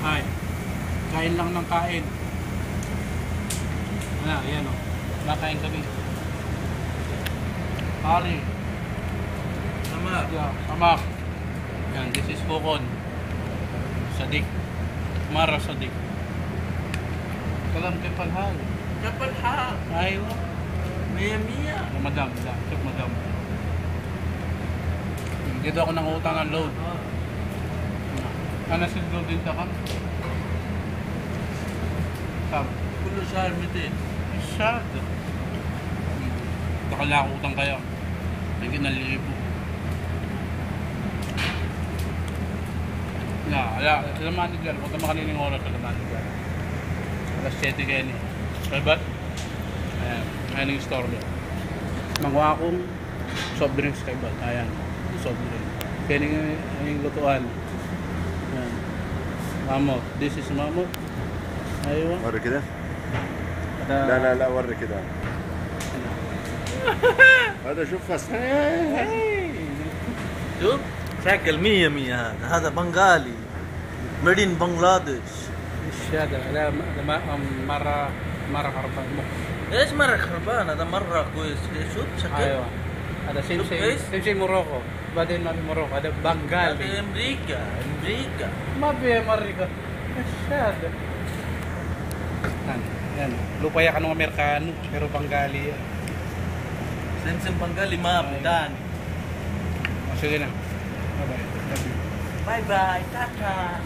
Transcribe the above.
Ay, kain lang ng kain. Ano, yan o. Makain kami. Hari. Sama. Sama. Yan, this is Bukon. Sadik. Mara Sadik. Kalam kay Palhal. Kapalha. Ayaw. Mia Mia. Madam. Chok madam. Dito ako nang utang ng load. Ano si load din ka? Sab. Kulo sa armitin. Masyado. Takala ako utang kayo. Naging na libo. Ala, sa manager. Huwag ka makalining oras sa manager. Alas 7 kayo niya. Okay ba? Ayan yung store doon. Manguha akong soft drinks kay Bal. Ayan. Soft drinks. Kaya yung lutuan. Ayan. Mamot. This is mamot. Ayun. وري كده لا وري كده هذا شوف فصل شوف شكل مية مية هذا بنغالي ميد ان بنغلاديش هذا لا مرة خربان. ايش مرة خربان هذا مرة كويس شوف شكل ايوه هذا سيم شيء موروكو بعدين ما في موروكو هذا في بنغالي امريكا ما في امريكا ايش هذا yan lupaya ka ng Amerikano pero Bengali yan. سمسم بنغالي ما بدان Sige na, bye bye. باي باي تاتا